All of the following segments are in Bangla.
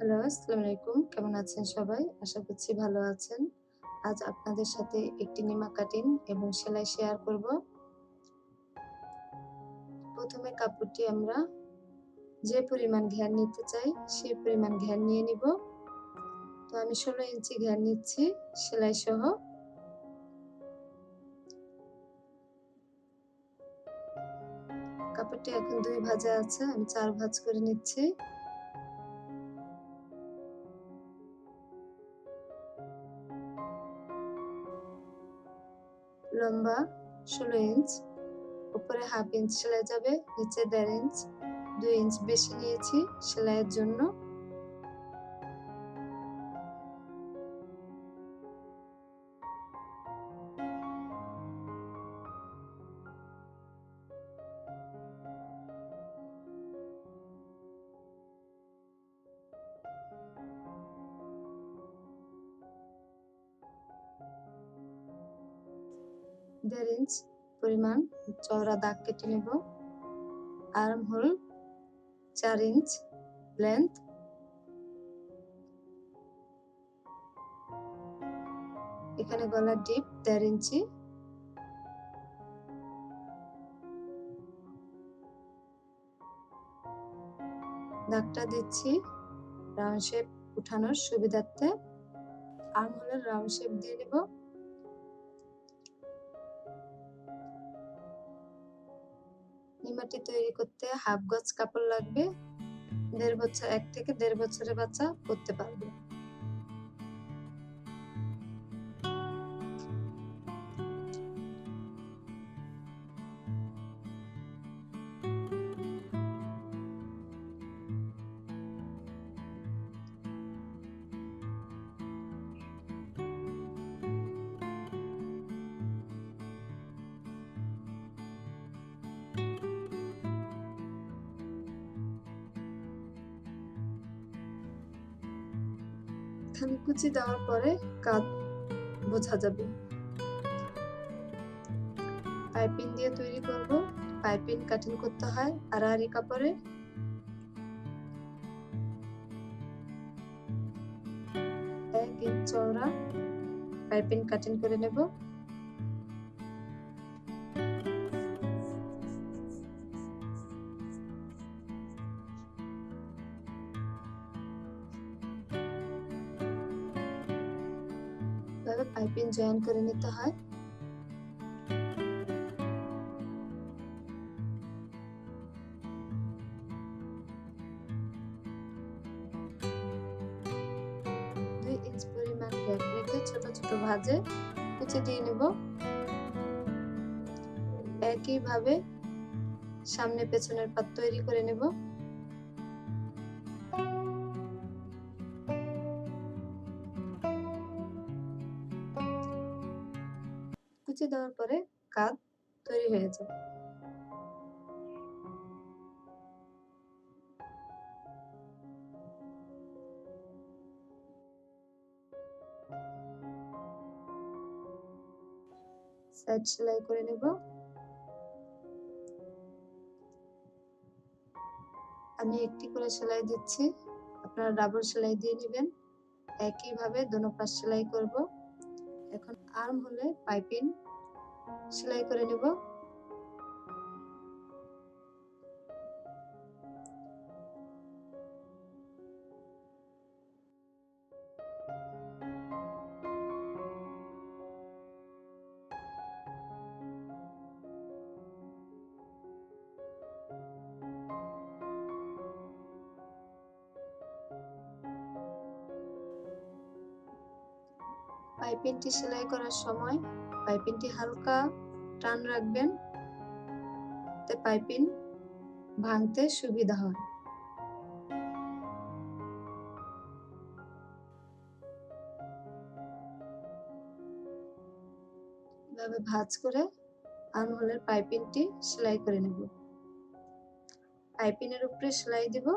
হ্যালো, আসসালামু আলাইকুম। কেমন আছেন সবাই? আশা করছি ভালো আছেন। আজ আপনাদের সাথে একটি নিমা কাটিং এবং সেলাই শেয়ার করব। প্রথমে কাপড়টি আমরা যে পরিমাণ ঘের নিতে চাই, সেই পরিমাণ ঘের নিয়ে নিব। তো আমি ১৬ ইঞ্চি ঘের নিচ্ছি সেলাই সহ। কাপড়টি এখন ২ ভাঁজে আছে, আমি ৪ ভাঁজ করে নিচ্ছি। লম্বা ১৬ ইঞ্চ, উপরে 1/2 ইঞ্চ সেলাই যাবে, নিচে ১.৫ ইঞ্চ, ২ ইঞ্চ বেশি নিয়েছি সেলাইয়ের জন্য। দেড় ইঞ্চ পরিমাণ চওড়া দাগ কেটে নেব। আর্ম হোল ৪ ইঞ্চ লেন্থ, এখানে গলার ডিপ ১.৫ ইঞ্চি। দাগটা দিচ্ছি রাউন্ড শেপ উঠানোর সুবিধার্থে। আর্ম হোলের রাউন্ড শেপ দিয়ে নেব। নিমাটি তৈরি করতে 1/2 গজ কাপড় লাগবে। ১.৫ বছর, ১ থেকে ১.৫ বছরের বাচ্চা পরতে পারবে। এখানে কুচি দেওয়ার পরে কাঁধ বোঝা যাবে। পাইপিং দিয়ে তৈরি করব। পাইপিং কাটিং করতে হয় আড়াআড়ি কাপড়ে। ১ ইঞ্চ চওড়া পাইপিং কাটিং করে নেব। এভাবে পাইপিং জয়েন করে নিতে হয়। ইঞ্চ পরিমাণ গ্যাপ রেখে ছোট ছোট ভাঁজে কুচি দিয়ে নেব। একইভাবে সামনে পেছনের পাত তৈরি করে নেব। কুচি দেওয়ার পরে কাঁধ তৈরি হয়ে যাবে। সাইড সেলাই করে নেব। আমি একটি করে সেলাই দিচ্ছি, আপনারা ডাবল সেলাই দিয়ে নেবেন। একইভাবে দোনো পাশ সেলাই করব। এখন আর্ম হোলে পাইপিং সেলাই করে নেব। পাইপিংটি সেলাই করার সময় পাইপিংটি হালকা টান রাখবেন, যাতে পাইপিং ভাঙতে সুবিধা হয়। এভাবে ভাঁজ করে আর্ম হোলের পাইপিংটি সেলাই করে নেব। পাইপিংয়ের উপরে সেলাই দেব।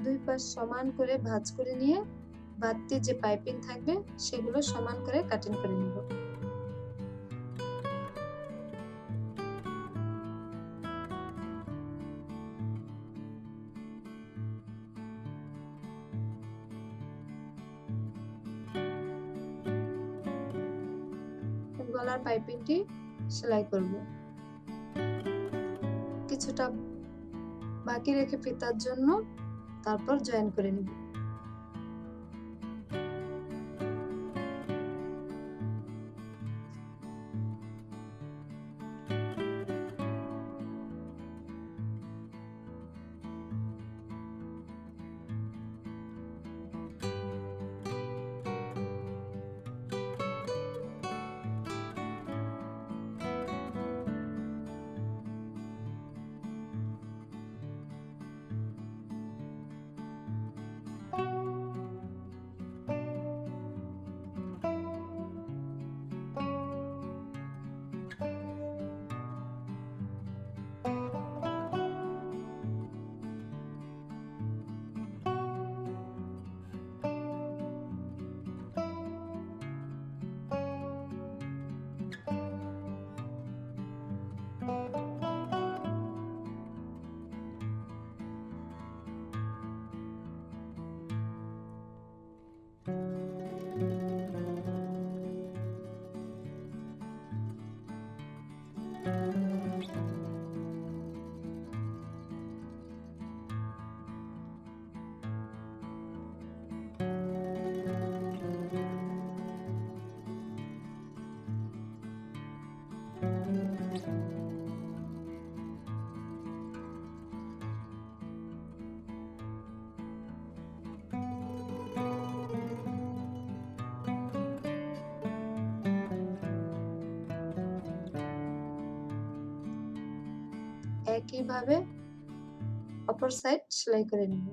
দুই পাশ সমান করে ভাঁজ করে নিয়ে বাড়তি যে পাইপিং থাকবে সেগুলো সমান করে কাটিং করে নিব। গলার পাইপিংটি সেলাই করব। কিছুটা বাকি রেখে ফিতার জন্য তারপর জয়েন করে নিব। একইভাবে অপর সাইড সেলাই করে নিব।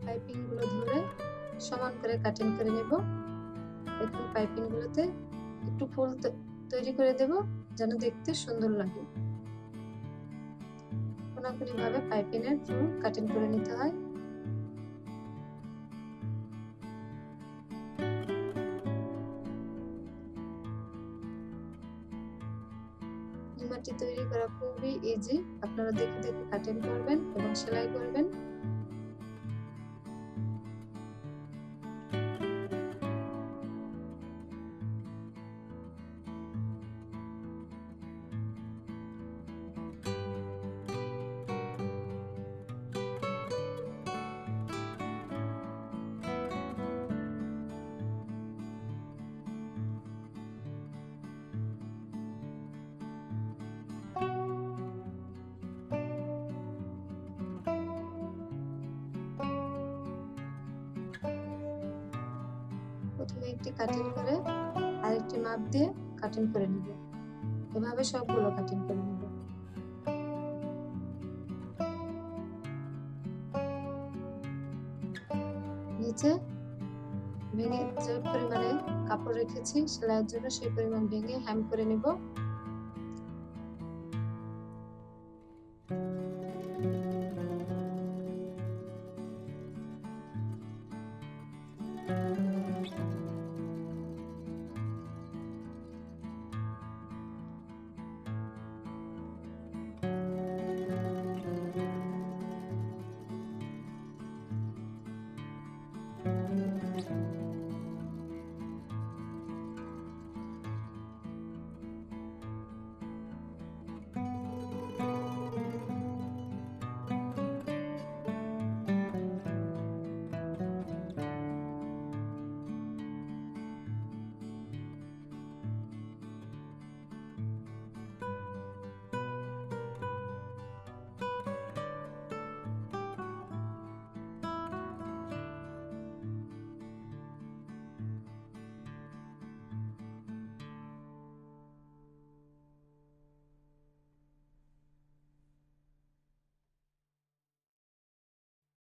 পাইপিং গুলো ধরে সমান করে কাটিং করে নেব। এখন পাইপিং গুলোতে একটু ফুল তৈরি করে দেব যেন দেখতে সুন্দর লাগে। কোনাকুনি ভাবে পাইপিং এর ফুল কাটিং করে নিতে হয়। নিমাটি তৈরি করা খুবই ইজি, আপনারা দেখে দেখে কাটিং করবেন এবং সেলাই করবেন। প্রথমে একটি কাটিং করে আরেকটি মাপ দিয়ে কাটিং করে নিব। এভাবে সবগুলো কাটিং করে নিব। নিচে ভেঙে যে পরিমাণে কাপড় রেখেছি সেলাইয়ের জন্য সেই পরিমাণ ভেঙে হেম করে নিব।